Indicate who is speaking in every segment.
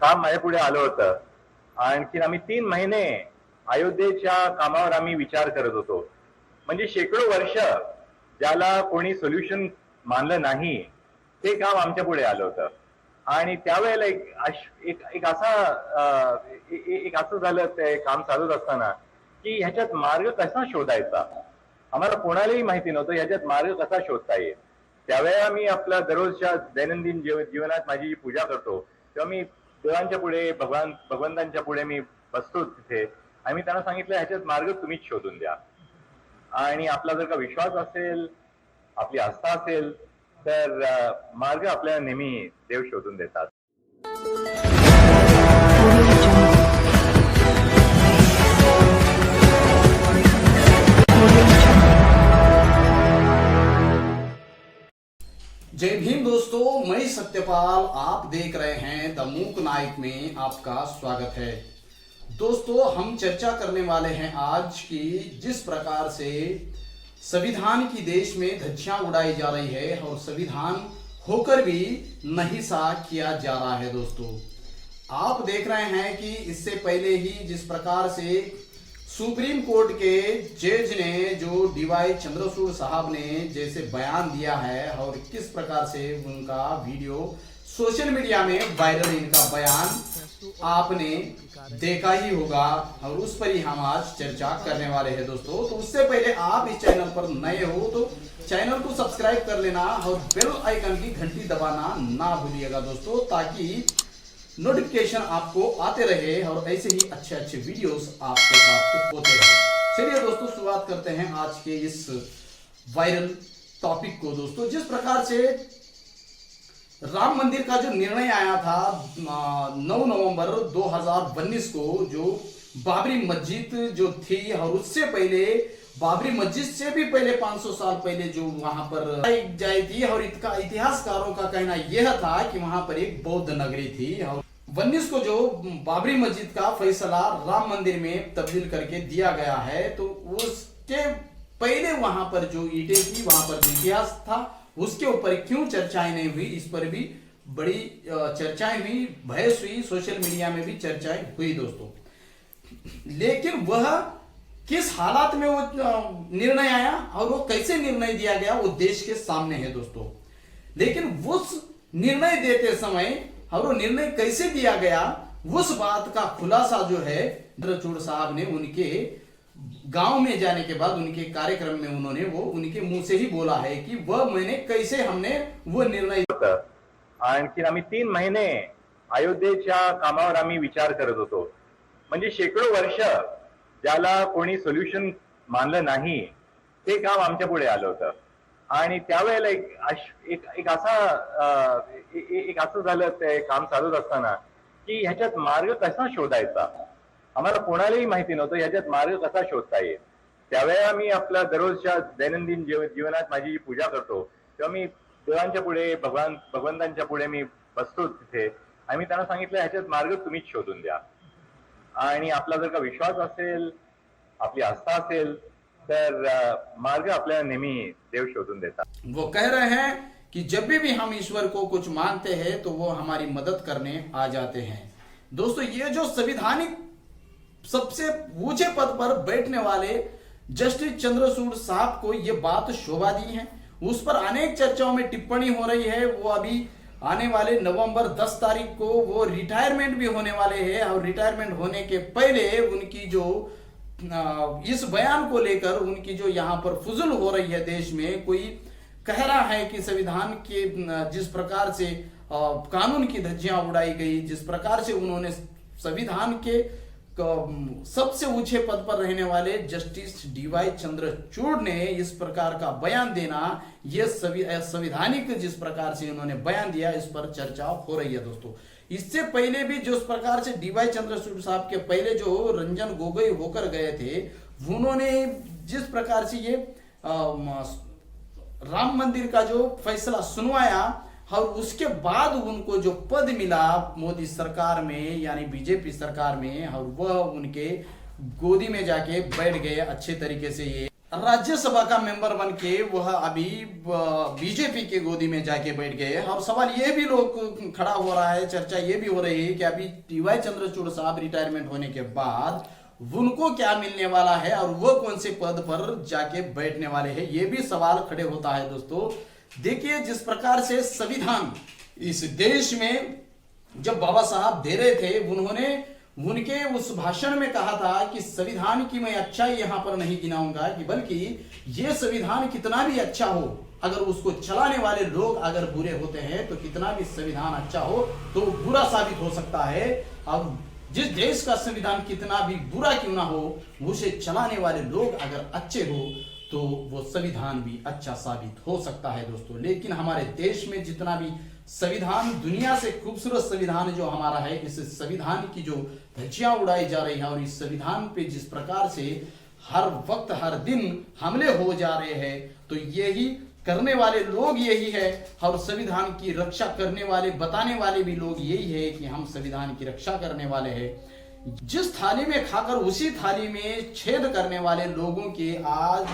Speaker 1: काम माझ्या पुढे आलं होतं. आणखीन आम्ही 3 महिने अयोध्येच्या कामावर आम्ही विचार करत होतो. म्हणजे शेकडो वर्ष ज्याला कोणी सोल्युशन मानलं नाही ते काम आमच्या पुढे आलं होतं. आणि त्यावेळेला एक असं झालं ते काम चालत असताना की ह्याच्यात मार्ग कसा शोधायचा आम्हाला कोणालाही माहिती नव्हतं. ह्याच्यात मार्ग कसा शोधता येईल. त्यावेळेला मी आपल्या दररोजच्या दैनंदिन जीवनात माझी जी पूजा करतो तेव्हा मी देवांच्या पुढे भगवंतांच्या पुढे मी बसतो तिथे आणि मी त्यांना सांगितलं ह्याच्यात मार्ग तुम्हीच शोधून द्या. आणि आपला जर का विश्वास असेल, आपली आस्था असेल तर मार्ग आपल्याला नेहमी देव शोधून देतात.
Speaker 2: जय भीम दोस्तों, मैं सत्यपाल, आप देख रहे हैं द मूक नाइट में आपका स्वागत है। दोस्तों, हम चर्चा करने वाले हैं आज की जिस प्रकार से संविधान की देश में धज्जियां उड़ाई जा रही है और संविधान होकर भी नहींसा किया जा रहा है। दोस्तों, आप देख रहे हैं कि इससे पहले ही जिस प्रकार से सुप्रीम कोर्ट के जज ने जो डीवाई चंद्रचूड़ साहब ने जैसे बयान दिया है और किस प्रकार से उनका वीडियो सोशल मीडिया में वायरल, इनका बयान आपने देखा ही होगा और उस पर ही हम आज चर्चा करने वाले हैं। दोस्तों, तो उससे पहले आप इस चैनल पर नए हो तो चैनल को सब्सक्राइब कर लेना और बेल आइकन की घंटी दबाना ना भूलिएगा दोस्तों, ताकि नोटिफिकेशन आपको आते रहे और ऐसे ही अच्छे अच्छे वीडियोस आपको प्राप्त होते रहे। चलिए दोस्तों, शुरुआत करते हैं आज के इस वायरल टॉपिक को। दोस्तों, जिस प्रकार से राम मंदिर का जो निर्णय आया था 9 नवंबर 2019 को, जो बाबरी मस्जिद जो थी और उससे पहले बाबरी मस्जिद से भी पहले 500 साल पहले जो वहां पर जाई थी और इसका इतिहासकारों का कहना यह था कि वहां पर एक बौद्ध नगरी थी और 19 को जो बाबरी मस्जिद का फैसला राम मंदिर में तब्दील करके दिया गया है, तो उसके पहले वहां पर जो ईंटें थी, वहां पर जो इतिहास था, उसके ऊपर क्यों चर्चाएं नहीं हुई, इस पर भी बड़ी चर्चाएं हुई, बहस हुई, सोशल मीडिया में भी चर्चाएं हुई दोस्तों। लेकिन वह किस हालात में वो निर्णय आया और वो कैसे निर्णय दिया गया वो देश के सामने है दोस्तों। लेकिन उस निर्णय देते समय और वो निर्णय कैसे दिया गया उस बात का खुलासा जो है चंद्रचूड़ साहब ने उनके गांव में जाने के बाद उनके कार्यक्रम में उन्होंने वो उनके मुंह से ही बोला है कि वह मैंने कैसे हमने वो निर्णय।
Speaker 1: आणखीन आम्ही 3 महिने अयोध्येच्या कामावर आम्ही विचार करत होतो. म्हणजे शेकडो वर्ष ज्याला कोणी सोल्युशन मानलं नाही ते काम आमच्या पुढे आलं होतं. आणि त्यावेळेला एक असं झालं ते काम चालत असताना की ह्याच्यात मार्ग कसा शोधायचा आम्हाला कोणालाही माहिती नव्हतं. ह्याच्यात मार्ग कसा शोधता येईल. त्यावेळेला मी आपल्या दररोजच्या दैनंदिन जीवनात माझी जी पूजा करतो तेव्हा मी देवांच्या पुढे भगवंतांच्या पुढे मी बसतो तिथे आणि मी त्यांना सांगितलं ह्याच्यात मार्ग तुम्हीच शोधून द्या. आणि आपला जर का विश्वास असेल, आपली आस्था असेल तर मार्ग आपल्याला नेहमी देव शोधून देतात.
Speaker 2: वो कह रहे हैं कि जब भी हम ईश्वर को कुछ मांगते हैं तो वो हमारी मदद करने आ जाते हैं। दोस्तों, ये जो संविधानिक सबसे ऊंचे पद पर बैठने वाले जस्टिस चंद्रचूड़ साहब को ये बात शोभा दी है, उस पर अनेक चर्चाओं में टिप्पणी हो रही है। वो अभी आने वाले नवंबर 10 तारीख को वो रिटायरमेंट भी होने वाले हैं और रिटायरमेंट होने के पहले उनकी जो इस बयान को लेकर उनकी जो यहाँ पर फुजुल हो रही है देश में, कोई कह रहा है कि संविधान के जिस प्रकार से कानून की धज्जियां उड़ाई गई, जिस प्रकार से उन्होंने संविधान के सबसे ऊंचे पद पर रहने वाले जस्टिस डीवाई चंद्रचूड़ ने इस प्रकार का बयान देना, यह संविधानिक जिस प्रकार से उन्होंने बयान दिया, इस पर चर्चा हो रही है दोस्तों। इससे पहले भी जिस प्रकार से डीवाई चंद्रचूड़ साहब के पहले जो रंजन गोगोई होकर गए थे, उन्होंने जिस प्रकार से ये राम मंदिर का जो फैसला सुनवाया और उसके बाद उनको जो पद मिला मोदी सरकार में यानी बीजेपी सरकार में, और वह उनके गोदी में जाके बैठ गए अच्छे तरीके से। ये राज्यसभा का मेंबर बन के वह अभी बीजेपी के गोदी में जाके बैठ गए। और सवाल ये भी लोग खड़ा हो रहा है, चर्चा ये भी हो रही है कि अभी डी.वाई. चंद्रचूड़ साहब रिटायरमेंट होने के बाद उनको क्या मिलने वाला है और वो कौन से पद पर जाके बैठने वाले हैं, ये भी सवाल खड़े होता है। दोस्तों देखिए, जिस प्रकार से संविधान इस देश में जब बाबा साहब दे रहे थे, उन्होंने उनके उस भाषण में कहा था कि संविधान की मैं अच्छाई यहां पर नहीं गिनाऊंगा, कि बल्कि ये संविधान कितना भी अच्छा हो, अगर उसको चलाने वाले लोग अगर बुरे होते हैं तो कितना भी संविधान अच्छा हो तो बुरा साबित हो सकता है। अब जिस देश का संविधान कितना भी बुरा क्यों ना हो, उसे चलाने वाले लोग अगर अच्छे हो तो वो संविधान भी अच्छा साबित हो सकता है दोस्तों। लेकिन हमारे देश में जितना भी संविधान, दुनिया से खूबसूरत संविधान जो हमारा है, इस संविधान की जो धज्जियां उड़ाई जा रही हैं और इस संविधान पे जिस प्रकार से हर वक्त हर दिन हमले हो जा रहे हैं, तो यही करने वाले लोग यही है और संविधान की रक्षा करने वाले, बताने वाले भी लोग यही है कि हम संविधान की रक्षा करने वाले हैं। जिस थाली में खाकर उसी थाली में छेद करने वाले लोगों के आज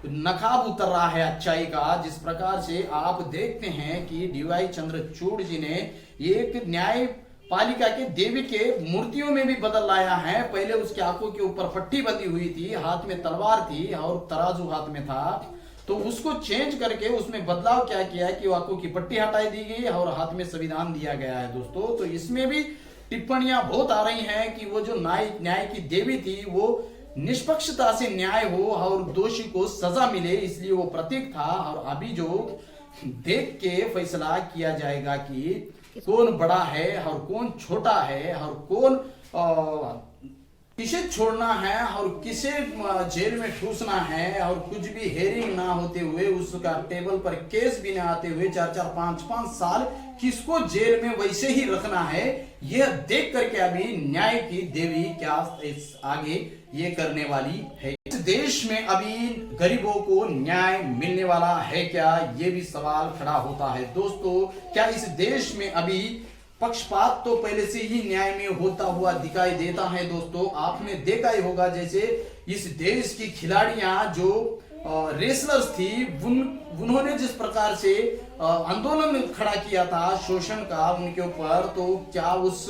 Speaker 2: नकाब उतर रहा है अच्छाई का। जिस प्रकार से आप देखते हैं कि डी.वाई. चंद्रचूड़ जी ने एक न्याय पालिका के देवी के मूर्तियों में भी बदल लाया है। पहले उसके आंखों के ऊपर पट्टी बंधी हुई थी, हाथ में तलवार थी और तराजू हाथ में था, तो उसको चेंज करके उसमें बदलाव क्या किया कि आंखों की पट्टी हटाई दी गई और हाथ में संविधान दिया गया है दोस्तों। तो इसमें भी टिप्पणियां बहुत आ रही हैं कि वो जो न्याय की देवी थी वो निष्पक्षता से न्याय हो और दोषी को सजा मिले, इसलिए वो प्रतीक था। और अभी जो देख के फैसला किया जाएगा कि कौन बड़ा है और कौन छोटा है और कौन किसे छोड़ना है और किसे जेल में ठूसना है, और कुछ भी हेयरिंग ना होते हुए, उसका टेबल पर केस भी ना आते हुए 4-4 5-5 साल किसको जेल में वैसे ही रखना है, यह देख करके अभी न्याय की देवी क्या इस आगे ये करने वाली है। इस देश में अभी गरीबों को न्याय मिलने वाला है क्या, ये भी सवाल खड़ा होता है दोस्तों। क्या इस देश में अभी पक्षपात तो पहले से ही न्याय में होता हुआ दिखाई देता है दोस्तों। आपने देखा ही होगा, जैसे इस देश की खिलाड़ियां जो रेसलर्स थी, उन्होंने जिस प्रकार से आंदोलन खड़ा किया था शोषण का उनके ऊपर, तो क्या उस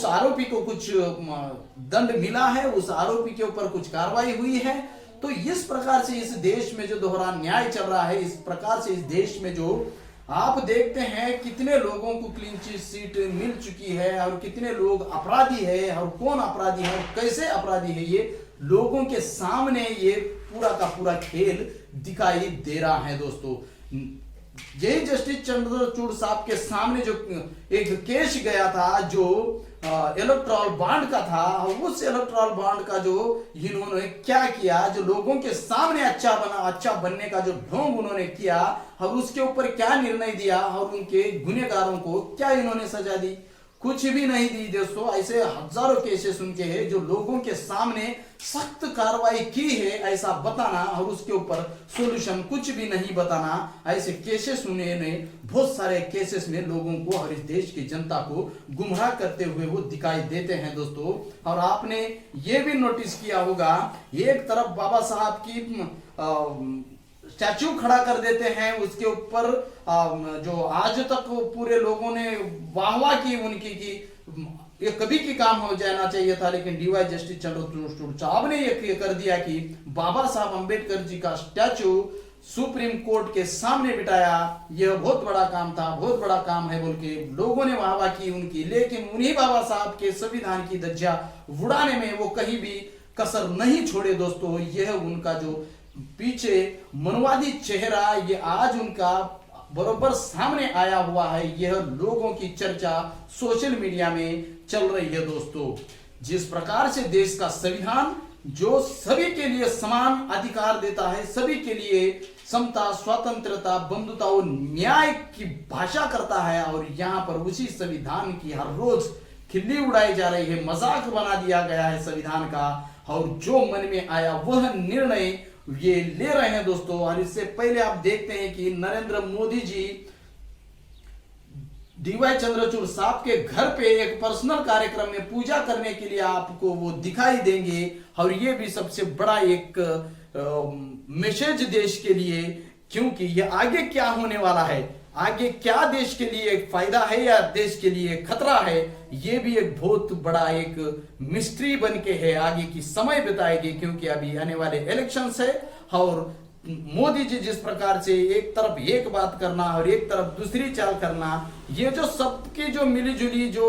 Speaker 2: आरोपी को कुछ दंड मिला है, उस आरोपी के ऊपर कुछ कार्रवाई हुई है? तो इस प्रकार से इस देश में जो दोहरा न्याय चल रहा है, इस प्रकार से इस देश में जो आप देखते हैं कितने लोगों को क्लीन चिट सीट मिल चुकी है और कितने लोग अपराधी है और कौन अपराधी है और कैसे अपराधी है, ये लोगों के सामने ये पूरा का पूरा खेल दिखाई दे रहा है दोस्तों। यही जस्टिस चंद्रचूड़ साहब के सामने जो एक केस गया था जो इलेक्टोरल बॉन्ड का था, उस इलेक्टोरल बॉन्ड का जो इन्होंने क्या किया, जो लोगों के सामने अच्छा बनने का जो ढोंग उन्होंने किया और उसके ऊपर क्या निर्णय दिया और उनके गुनहगारों को क्या इन्होंने सजा दी, कुछ भी नहीं दी दोस्तों। ऐसे हजारों केसेस उनके हैं जो लोगों के सामने सख्त कार्रवाई की है ऐसा बताना और उसके ऊपर सॉल्यूशन कुछ भी नहीं बताना, ऐसे केसेस उन्होंने बहुत सारे केसेस में लोगों को और इस देश की जनता को गुमराह करते हुए वो दिखाई देते हैं दोस्तों। और आपने ये भी नोटिस किया होगा, एक तरफ बाबा साहब की स्टैचू खड़ा कर देते हैं, उसके ऊपर जो आज तक पूरे लोगों ने वाहवाह की उनकी कि ये कभी की काम हो जाना चाहिए था, लेकिन डी.वाई. जस्टिस चंद्रचूड़ साहब ने ये कर दिया कि बाबा साहब अंबेडकर जी का स्टैचू सुप्रीम कोर्ट के सामने बिठाया। यह बहुत बड़ा काम था, बहुत बड़ा काम है बोल के लोगों ने वाहवाह की उनकी, लेकिन उन्हीं बाबा साहब के संविधान की धज्जियां उड़ाने में वो कहीं भी कसर नहीं छोड़े दोस्तों। यह उनका जो पीछे मनवादी चेहरा ये आज उनका बरोबर सामने आया हुआ है, यह लोगों की चर्चा सोशल मीडिया में चल रही है दोस्तों। जिस प्रकार से देश का संविधान जो सभी के लिए समान अधिकार देता है, सभी के लिए समता, स्वतंत्रता, बंधुता और न्याय की भाषा करता है, और यहाँ पर उसी संविधान की हर रोज खिल्ली उड़ाई जा रही है, मजाक बना दिया गया है संविधान का, और जो मन में आया वह निर्णय ये ले रहे हैं दोस्तों। और इससे पहले आप देखते हैं कि नरेंद्र मोदी जी डीवाई चंद्रचूड़ साहब के घर पे एक पर्सनल कार्यक्रम में पूजा करने के लिए आपको वो दिखाई देंगे। और ये भी सबसे बड़ा एक मैसेज देश के लिए, क्योंकि ये आगे क्या होने वाला है, आगे क्या देश के लिए एक फायदा है या देश के लिए खतरा है, ये भी एक बहुत बड़ा एक मिस्ट्री बन के है, आगे की समय बताएगी। क्योंकि अभी आने वाले इलेक्शंस है और मोदी जी जिस प्रकार से एक तरफ एक बात करना और एक तरफ दूसरी चाल करना, ये जो सबकी जो मिलीजुली जो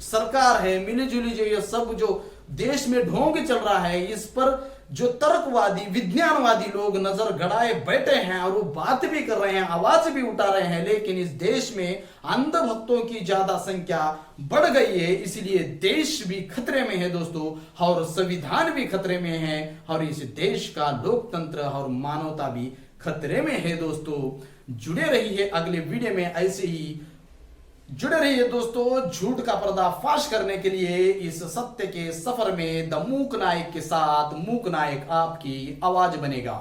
Speaker 2: सरकार है, मिलीजुली जो ये सब जो देश में ढोंग चल रहा है, इस पर जो तर्कवादी विज्ञानवादी लोग नजर गड़ाए बैठे हैं और वो बात भी कर रहे हैं, आवाज भी उठा रहे हैं, लेकिन इस देश में अंधभक्तों की ज्यादा संख्या बढ़ गई है, इसलिए देश भी खतरे में है दोस्तों, और संविधान भी खतरे में है, और इस देश का लोकतंत्र और मानवता भी खतरे में है दोस्तों। जुड़े रहिए अगले वीडियो में, ऐसे ही जुड़े रहिए दोस्तों झूठ का पर्दाफाश करने के लिए इस सत्य के सफर में द मूक नायक के साथ। मूक नायक आपकी आवाज बनेगा।